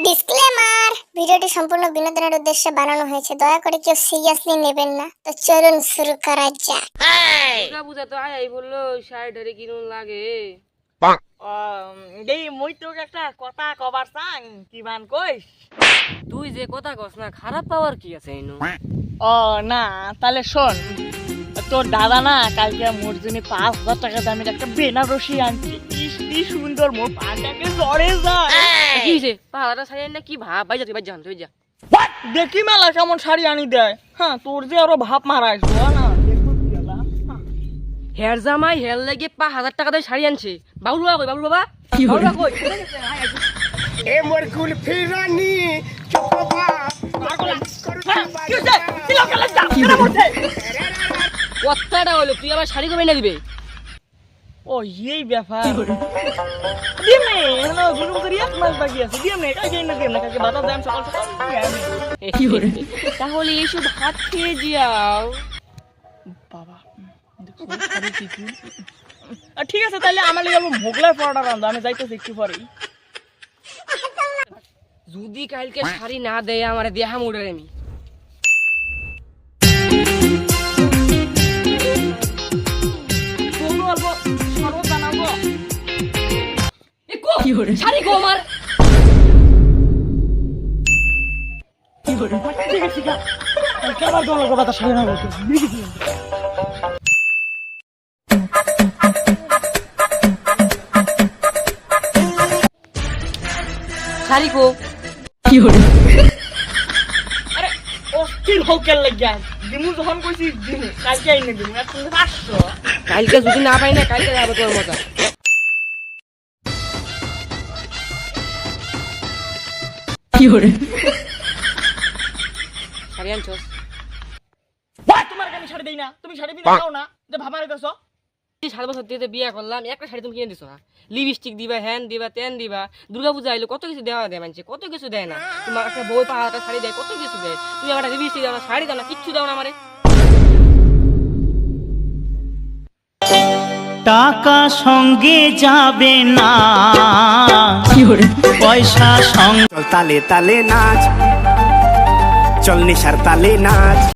Disclaimer, ভিডিওটি সম্পূর্ণ বিনোদনের উদ্দেশ্যে বানানো হয়েছে, দয়া করে কেউ সিরিয়াসলি নেবেন না। তো চলুন শুরু করা যাক। দুর্গা পূজা তো আই বললো শাড়ি ঠাড়ি কিনুন লাগে। এই মই তোকে একটা কথা কবার চাই, কি মান কইস? তুই যে কথা কস না, খারাপ পাওয়ার কি আছে এনো? ও না, তাহলে শোন, তোর দাদা না কালকে মোর জন্য 5,000 টাকা দামের একটা বেনারসি আনছে। কি সুন্দর, মোর পাটাকে জ্বরে যায়। কি হইছে? পাহাড়া শাড়ি না কি ভাব ভাই যা জান তুই যা। দেখি মেলা কেমন শাড়ি আনি দেয়। হ্যাঁ, তোর যে আরো ভাব মারা আসবো না। হেয়ার জামাই হেয়ার লাগে 5,000 টাকা দিয়ে শাড়ি আনছে। বাবুল বাবা কই? বাবুল বাবা বাবুল কই? এ মোর কুলফি রানী চকবা কথাটা হলো তুই আবার শাড়ি কবে না দিবে? ও এই ব্যাপার। দিম নে, হলো দুটো বছর এক মাস বাকি আছে। দিম নে, কালকে না দিম না, কালকে বাতাস দাম সকাল সকাল কি করে? তাহলে এইসব ভাত খেয়ে যাও বাবা। দেখো শাড়ি কি কি। ঠিক আছে, তাহলে আমার লাগি মোগলাই পরোটা রান্ধো, আমি যাইতেছি একটু পরেই। যদি কালকে শাড়ি না দেয় আমারে দেহা মুড়ে আমি। কোনো অল্প সরব জানাবো। কি করে শাড়ি গো আমার? ঠিক আছে, ঠিক আছে। কালকে আবার তোমার কথা শাড়ি না বলতে। শাড়ি গো আরে অস্থির হোকেল লাগিয়া দিমু যখন কইছি দিমু, কালকে আইনে দিমু। এখন 500। কালকে যদি না পাই না কালকে যাবো তোর মজা। শাড়ি আনছোস? তোমার আমি শাড়ি দেই না, তুমি শাড়ি কিনে দাও না, যে ভাবা রেখেছো। 7 বছর দিয়ে বিয়ে করলাম, একটা শাড়ি তুমি কিনে দিছো না। লিপস্টিক দিবা, হ্যান দিবা, তেন দিবা। দুর্গা পূজা আইলো কত কিছু দেওয়া দেয় মানুষে, কত কিছু দেয় না। তোমার একটা বই পাহাড়টা শাড়ি দেয়, কত কিছু দেয়। তুমি আমার লিপস্টিক দাও না, শাড়ি দাও না, কিচ্ছু দাও না আমারে। টাকা সঙ্গে যাবে না, পয়সা সঙ্গে। চল তালে তালে নাচ, চল নিশার তালে নাচ।